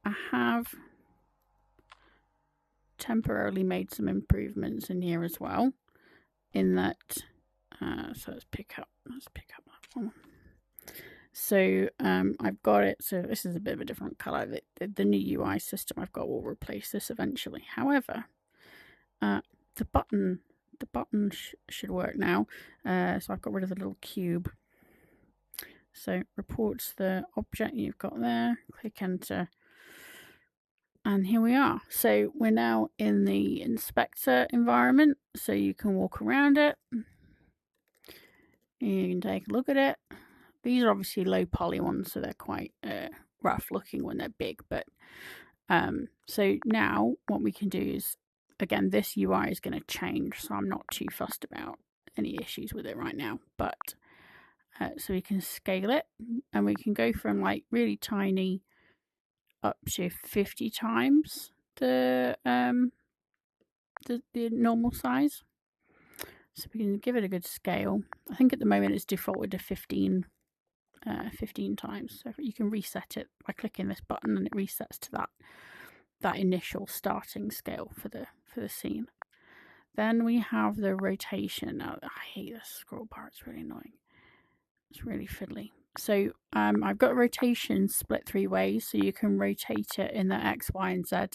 I have temporarily made some improvements in here as well, in that so let's pick up that one. So I've got it, so this is a bit of a different color. The new UI system I've got will replace this eventually. However, the button should work now. So I've got rid of the little cube. So reports the object you've got there, click enter, and here we are. So we're now in the inspector environment, so you can walk around it. You can take a look at it. These are obviously low poly ones, so they're quite rough looking when they're big. But so now what we can do is, again, this UI is going to change, so I'm not too fussed about any issues with it right now. But so we can scale it, and we can go from like really tiny up to 50 times the normal size. So we can give it a good scale. I think at the moment it's defaulted to 15 times. So you can reset it by clicking this button, and it resets to that initial starting scale for the scene. Then we have the rotation. Now, I hate this scroll bar, it's really annoying. It's really fiddly. So I've got rotation split 3 ways, so you can rotate it in the X, Y, and Z.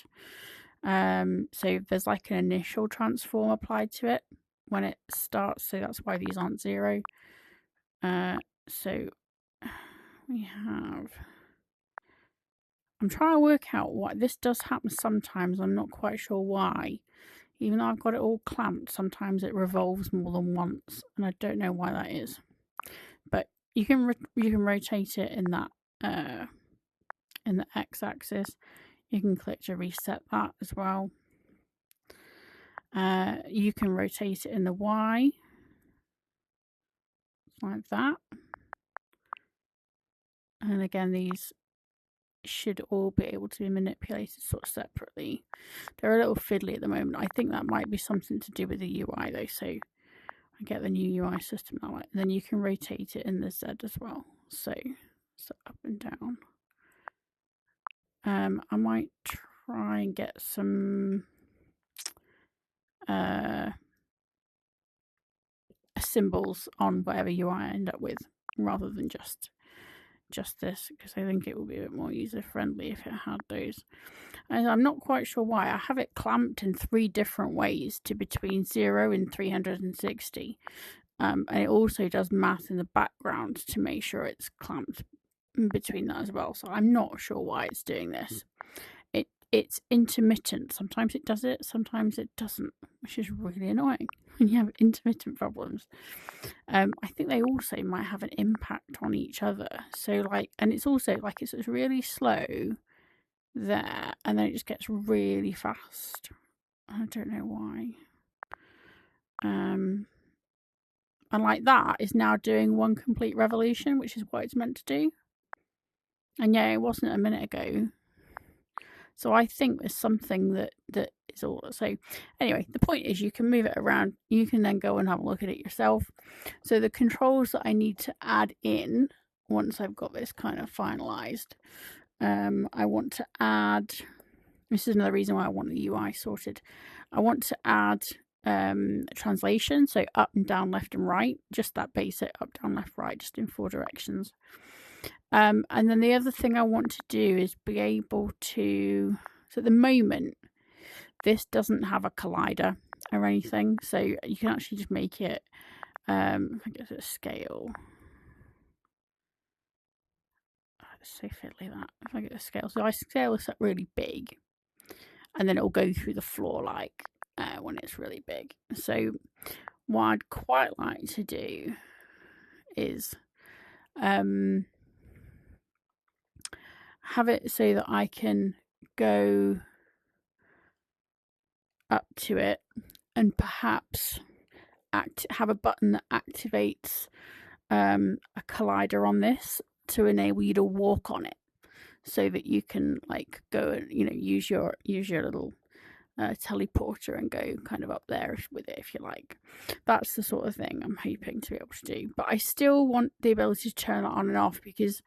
So there's like an initial transform applied to it when it starts, so that's why these aren't 0. So we have, I'm trying to work out why this does happen sometimes. I'm not quite sure why. Even though I've got it all clamped, sometimes it revolves more than once, and I don't know why that is. But you can rotate it in that in the X-axis. You can click to reset that as well. You can rotate it in the Y, like that. And again, these should all be able to be manipulated sort of separately. They're a little fiddly at the moment. I think that might be something to do with the UI though. So I get the new UI system now. And then you can rotate it in the Z as well. So up and down. I might try and get some symbols on whatever UI I end up with, rather than just this, because I think it will be a bit more user friendly if it had those. And I'm not quite sure why. I have it clamped in 3 different ways to between 0 and 360. And it also does math in the background to make sure it's clamped in between that as well. So I'm not sure why it's doing this. It's intermittent. Sometimes it does it, sometimes it doesn't, which is really annoying when you have intermittent problems. I think they also might have an impact on each other. So like, and it's also like it's really slow there, and then it just gets really fast. I don't know why. And like that is now doing 1 complete revolution, which is what it's meant to do. And yeah, it wasn't a minute ago. So I think there's something that is all. So anyway, the point is you can move it around. You can then go and have a look at it yourself. So the controls that I need to add in once I've got this kind of finalized, I want to add, this is another reason why I want the UI sorted. I want to add translation, so up and down, left and right, just that basic up, down, left, right, just in 4 directions. And then the other thing I want to do is be able to, so at the moment, this doesn't have a collider or anything, so you can actually just make it, if I get to scale, it's so fiddly that, if I get to scale, so I scale this up really big, and then it'll go through the floor like when it's really big. So what I'd quite like to do is have it so that I can go up to it and perhaps have a button that activates a collider on this to enable you to walk on it, so that you can like go and use your little teleporter and go kind of up there with it if you like. That's the sort of thing I'm hoping to be able to do, but I still want the ability to turn it on and off, because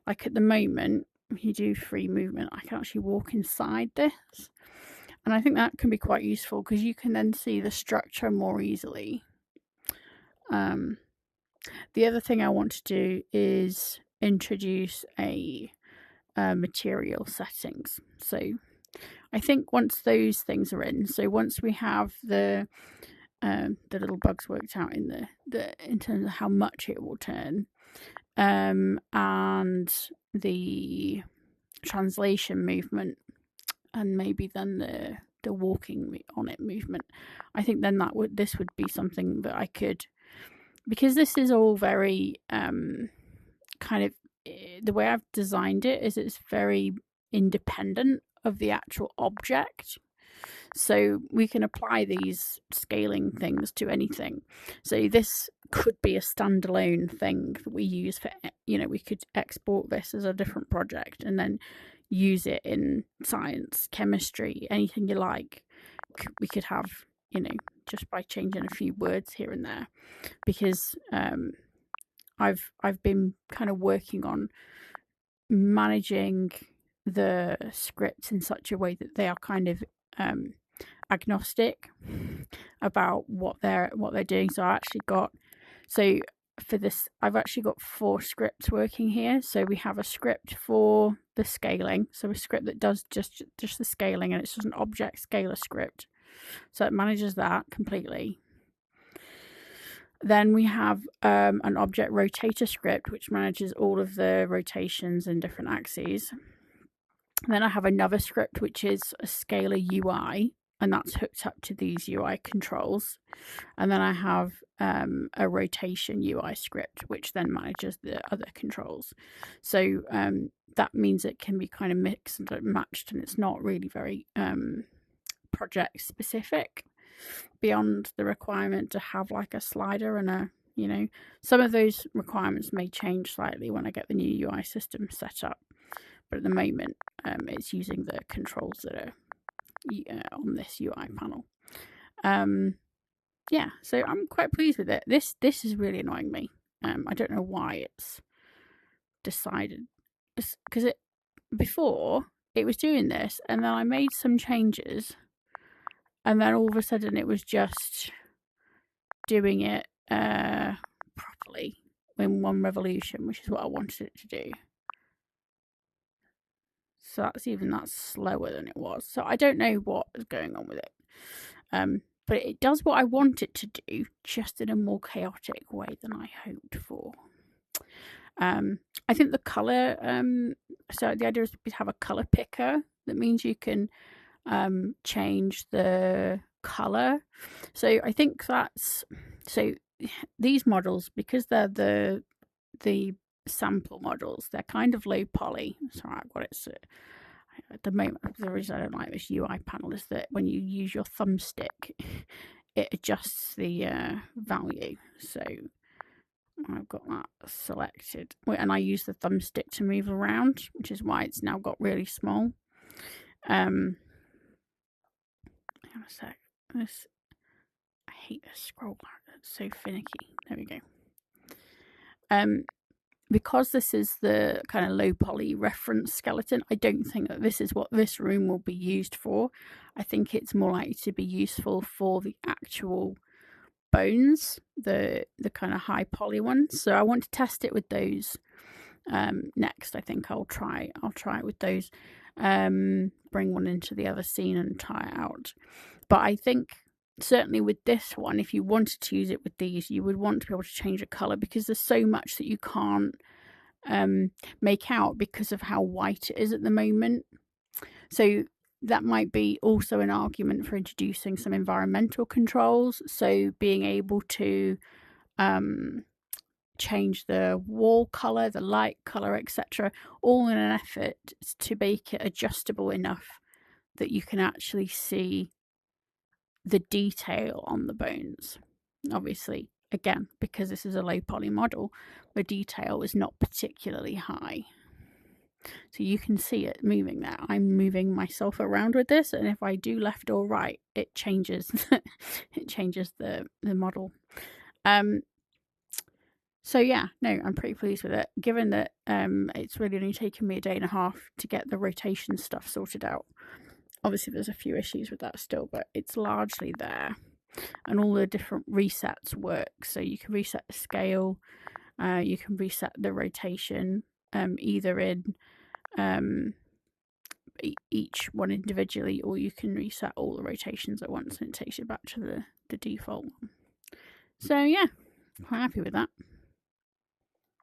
like at the moment you do free movement, I can actually walk inside this. And I think that can be quite useful because you can then see the structure more easily. The other thing I want to do is introduce a material settings. So I think once those things are in, so once we have the little bugs worked out in in terms of how much it will turn, and the translation movement, and maybe then the walking on it movement, I think then this would be something that I could, because this is all very kind of, the way I've designed it is it's very independent of the actual object. So we can apply these scaling things to anything. So this could be a standalone thing that we use for, we could export this as a different project and then use it in science, chemistry, anything you like. We could have, just by changing a few words here and there, because I've been kind of working on managing the scripts in such a way that they are kind of agnostic about what they're doing. So for this, I've actually got 4 scripts working here. So we have a script for the scaling, so a script that does just the scaling, and it's just an object scalar script, so it manages that completely. Then we have an object rotator script, which manages all of the rotations in different axes. Then I have another script, which is a scalar UI, and that's hooked up to these UI controls. And then I have a rotation UI script, which then manages the other controls. So that means it can be kind of mixed and matched, and it's not really very project specific, beyond the requirement to have like a slider and some of those requirements may change slightly when I get the new UI system set up, but at the moment it's using the controls that are on this UI panel. Yeah, so I'm quite pleased with it. This is really annoying me. I don't know why it's decided, because before it was doing this, and then I made some changes, and then all of a sudden it was just doing it properly in one revolution, which is what I wanted it to do. So that's slower than it was. So I don't know what is going on with it. But it does what I want it to do, just in a more chaotic way than I hoped for. I think the colour, so the idea is to have a colour picker. That means you can change the colour. So I think these models, because they're the sample models, they're kind of low poly. Sorry, I've got it. At the moment, the reason I don't like this UI panel is that when you use your thumbstick, it adjusts the value. So I've got that selected, and I use the thumbstick to move around, which is why it's now got really small. Hang on a sec. I hate this scroll bar. It's so finicky. There we go. Because this is the kind of low poly reference skeleton, I don't think that this is what this room will be used for. I think it's more likely to be useful for the actual bones, the kind of high poly ones. So I want to test it with those next. I think I'll try it with those. Bring one into the other scene and try it out. But I think certainly with this one, if you wanted to use it with these, you would want to be able to change the colour, because there's so much that you can't make out because of how white it is at the moment. So that might be also an argument for introducing some environmental controls. So being able to change the wall colour, the light colour, etc., all in an effort to make it adjustable enough that you can actually see the detail on the bones. Obviously, again, because this is a low poly model, the detail is not particularly high. So you can see it moving there. I'm moving myself around with this, and if I do left or right, it changes it changes the model. So yeah, no, I'm pretty pleased with it. Given that it's really only taken me a day and a half to get the rotation stuff sorted out. Obviously, there's a few issues with that still, but it's largely there. And all the different resets work. So you can reset the scale, you can reset the rotation, either in each one individually, or you can reset all the rotations at once and it takes you back to the default one. So yeah, quite happy with that.